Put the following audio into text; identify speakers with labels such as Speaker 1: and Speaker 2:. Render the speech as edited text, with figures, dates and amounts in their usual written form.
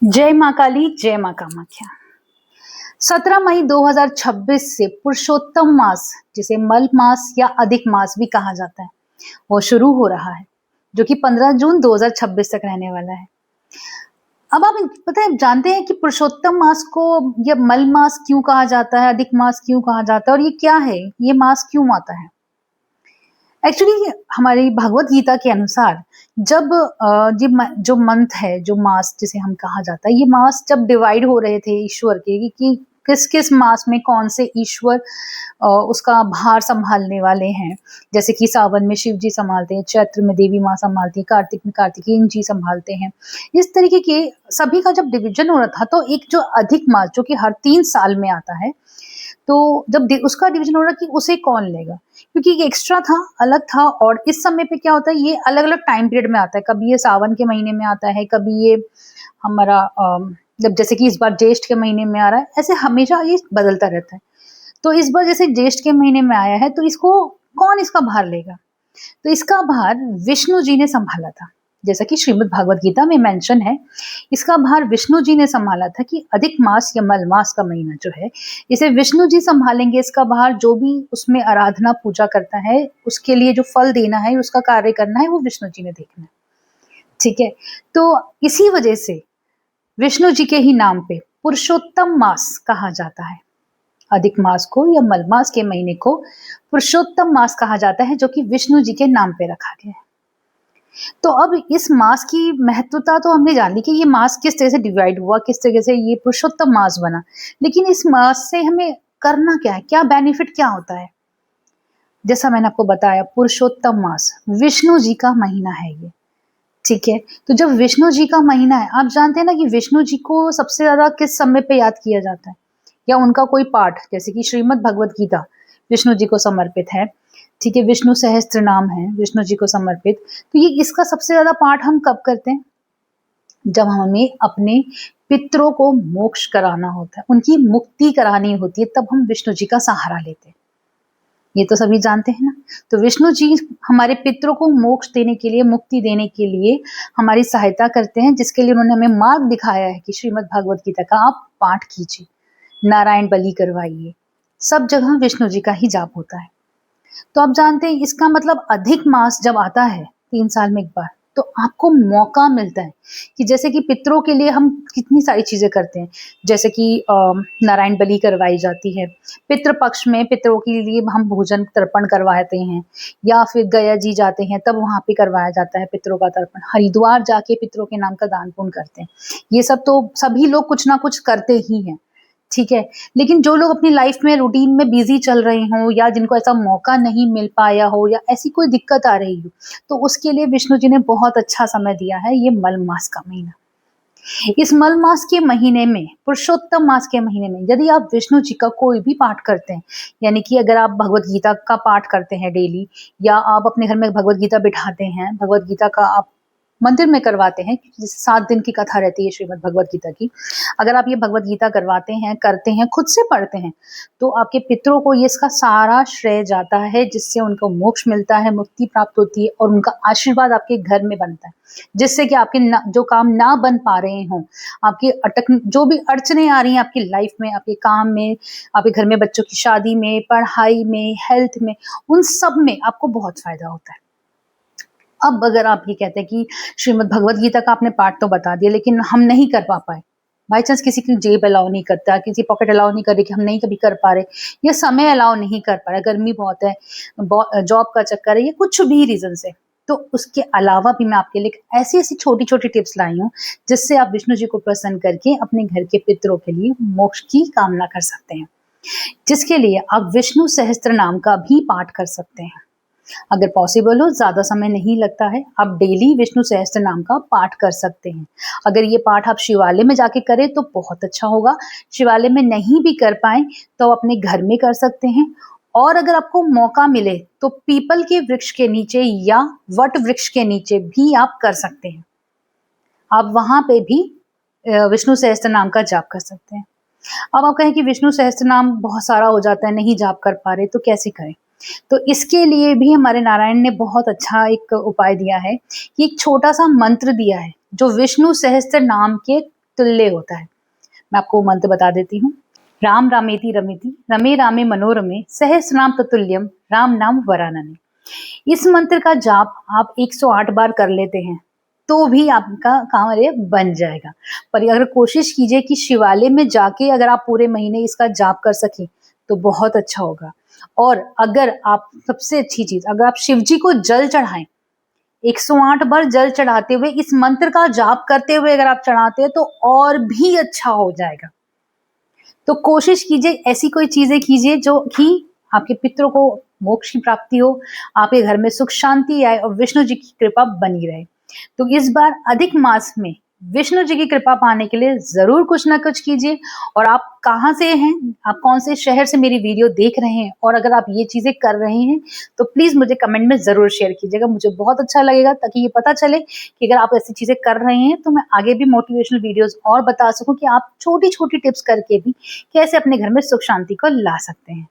Speaker 1: जय माँ काली, जय माँ कामाख्या। 17 मई 2026 से पुरुषोत्तम मास, जिसे मल मास या अधिक मास भी कहा जाता है, वो शुरू हो रहा है, जो कि 15 जून 2026 तक रहने वाला है। अब आप पता है जानते हैं कि पुरुषोत्तम मास को या मल मास क्यों कहा जाता है, अधिक मास क्यों कहा जाता है और ये क्या है, ये मास क्यों आता है? एक्चुअली हमारी भगवत गीता के अनुसार जब जो मंथ है, जो मास जिसे हम कहा जाता है, ये मास जब डिवाइड हो रहे थे ईश्वर के कि किस किस मास में कौन से ईश्वर उसका भार संभालने वाले हैं। जैसे कि सावन में शिव जी संभालते हैं, चैत्र में देवी माँ संभालती है, कार्तिक में कार्तिकेय जी संभालते हैं। इस तरीके के सभी का जब डिवीजन हो रहा था, तो एक जो अधिक मास जो कि हर 3 साल में आता है, तो जब उसका डिवीजन हो रहा कि उसे कौन लेगा, क्योंकि ये एक्स्ट्रा था, अलग था। और इस समय पे क्या होता है, ये अलग अलग टाइम पीरियड में आता है। कभी ये सावन के महीने में आता है, कभी ये हमारा जब जैसे कि इस बार ज्येष्ठ के महीने में आ रहा है, ऐसे हमेशा ये बदलता रहता है। तो इस बार जैसे ज्येष्ठ के महीने में आया है, तो इसको कौन इसका भार लेगा? तो इसका भार विष्णु जी ने संभाला था। जैसा कि श्रीमद् भागवत गीता में मेंशन है, इसका भार विष्णु जी ने संभाला था कि अधिक मास या मल मास का महीना जो है, इसे विष्णु जी संभालेंगे। इसका भार जो भी उसमें आराधना पूजा करता है, उसके लिए जो फल देना है, उसका कार्य करना है, वो विष्णु जी ने देखना है। ठीक है, तो इसी वजह से विष्णु जी के ही नाम पे पुरुषोत्तम मास कहा जाता है। अधिक मास को या मल मास के महीने को पुरुषोत्तम मास कहा जाता है, जो कि विष्णु जी के नाम पे रखा गया है। तो अब इस मास की महत्वता तो हमने जान ली कि ये मास किस तरह से डिवाइड हुआ, किस तरह से ये पुरुषोत्तम मास बना। लेकिन इस मास से हमें करना क्या है, क्या बेनिफिट क्या होता है? जैसा मैंने आपको बताया, पुरुषोत्तम मास विष्णु जी का महीना है ये। ठीक है, तो जब विष्णु जी का महीना है, आप जानते हैं ना कि विष्णु जी को सबसे ज्यादा किस समय पे याद किया जाता है, या उनका कोई पाठ, जैसे कि श्रीमद् भगवत गीता विष्णु जी को समर्पित है। ठीक है, विष्णु सहस्त्र नाम है विष्णु जी को समर्पित। तो ये इसका सबसे ज्यादा पाठ हम कब करते हैं? जब हमें अपने पितरों को मोक्ष कराना होता है, उनकी मुक्ति करानी होती है, तब हम विष्णु जी का सहारा लेते हैं। ये तो सभी जानते हैं ना। तो विष्णु जी हमारे पितरों को मोक्ष देने के लिए, मुक्ति देने के लिए हमारी सहायता करते हैं, जिसके लिए उन्होंने हमें मार्ग दिखाया है कि श्रीमद् भागवत गीता का आप पाठ कीजिए, नारायण बलि करवाइए। सब जगह विष्णु जी का ही जाप होता है। तो आप जानते हैं इसका मतलब अधिक मास जब आता है 3 साल में एक बार, तो आपको मौका मिलता है कि जैसे कि पितरों के लिए हम कितनी सारी चीजें करते हैं। जैसे कि नारायण बलि करवाई जाती है, पितृ पक्ष में पितरों के लिए हम भोजन तर्पण करवाते हैं, या फिर गया जी जाते हैं तब वहां पे करवाया जाता है पितरों का तर्पण। हरिद्वार जाके पितरों के नाम का दान पुण्य करते हैं। ये सब तो सभी लोग कुछ ना कुछ करते ही हैं। ठीक है, लेकिन जो लोग अपनी लाइफ में रूटीन में बिजी चल रहे हों, या जिनको ऐसा मौका नहीं मिल पाया हो, या ऐसी कोई दिक्कत आ रही हो, तो उसके लिए विष्णु जी ने बहुत अच्छा समय दिया है, ये मल मास का महीना। इस मल मास के महीने में, पुरुषोत्तम मास के महीने में, यदि आप विष्णु जी का कोई भी पाठ करते हैं, यानी कि अगर आप भगवत गीता का पाठ करते हैं डेली, या आप अपने घर में भगवत गीता बिठाते हैं, भगवत गीता का आप मंदिर में करवाते हैं, 7 दिन की कथा रहती है श्रीमद् भगवत गीता की। अगर आप ये भगवत गीता करवाते हैं, करते हैं, खुद से पढ़ते हैं, तो आपके पितरों को ये इसका सारा श्रेय जाता है, जिससे उनको मोक्ष मिलता है, मुक्ति प्राप्त होती है, और उनका आशीर्वाद आपके घर में बनता है, जिससे कि आपके जो काम ना बन पा रहे हों, आपकी जो भी अड़चने आ रही हैं आपकी लाइफ में, आपके काम में, आपके घर में बच्चों की शादी में, पढ़ाई में, हेल्थ में, उन सब में आपको बहुत फायदा होता है। अब अगर आप ये कहते हैं कि श्रीमद् भगवत गीता का आपने पाठ तो बता दिया, लेकिन हम नहीं कर पाए, बाई चांस किसी की जेब अलाउ नहीं करता, किसी पॉकेट अलाउ नहीं कर रही कि हम नहीं कभी कर पा रहे, या समय अलाउ नहीं कर पा रहे, गर्मी बहुत है, जॉब का चक्कर है, या कुछ भी रीजन से, तो उसके अलावा भी मैं आपके लिए ऐसी ऐसी छोटी छोटी टिप्स लाई हूँ, जिससे आप विष्णु जी को प्रसन्न करके अपने घर के पितरों के लिए मोक्ष की कामना कर सकते हैं। जिसके लिए आप विष्णु सहस्त्र नाम का भी पाठ कर सकते हैं। अगर पॉसिबल हो, ज्यादा समय नहीं लगता है, आप डेली विष्णु सहस्त्र नाम का पाठ कर सकते हैं। अगर ये पाठ आप शिवालय में जाके करें तो बहुत अच्छा होगा। शिवालय में नहीं भी कर पाए तो अपने घर में कर सकते हैं। और अगर आपको मौका मिले तो पीपल के वृक्ष के नीचे या वट वृक्ष के नीचे भी आप कर सकते हैं। आप वहां पे भी विष्णु सहस्त्र नाम का जाप कर सकते हैं। अब आप कहें कि विष्णु सहस्त्र नाम बहुत सारा हो जाता है, नहीं जाप कर पा रहे, तो कैसे करें? तो इसके लिए भी हमारे नारायण ने बहुत अच्छा एक उपाय दिया है कि एक छोटा सा मंत्र दिया है, जो विष्णु सहस्त्र नाम के तुल्य होता है। मैं आपको मंत्र बता देती हूँ। राम रामेति रमेति रमे रामे मनोरमे सहस्रनाम ततुल्यम राम नाम वरानने। इस मंत्र का जाप आप 108 बार कर लेते हैं तो भी आपका कार्य बन जाएगा। पर अगर कोशिश कीजिए कि शिवालय में जाके अगर आप पूरे महीने इसका जाप कर सकें तो बहुत अच्छा होगा। और अगर आप, सबसे अच्छी चीज, अगर आप शिव जी को जल चढ़ाएं, 108 बार जल चढ़ाते हुए इस मंत्र का जाप करते हुए अगर आप चढ़ाते हैं तो और भी अच्छा हो जाएगा। तो कोशिश कीजिए ऐसी कोई चीजें कीजिए जो कि आपके पितरों को मोक्ष की प्राप्ति हो, आपके घर में सुख शांति आए और विष्णु जी की कृपा बनी रहे। तो इस बार अधिक मास में विष्णु जी की कृपा पाने के लिए जरूर कुछ ना कुछ कीजिए। और आप कहाँ से हैं, आप कौन से शहर से मेरी वीडियो देख रहे हैं, और अगर आप ये चीजें कर रहे हैं तो प्लीज मुझे कमेंट में जरूर शेयर कीजिएगा। मुझे बहुत अच्छा लगेगा ताकि ये पता चले कि अगर आप ऐसी चीजें कर रहे हैं तो मैं आगे भी मोटिवेशनल वीडियोस और बता सकूं कि आप छोटी छोटी टिप्स करके भी कैसे अपने घर में सुख शांति को ला सकते हैं।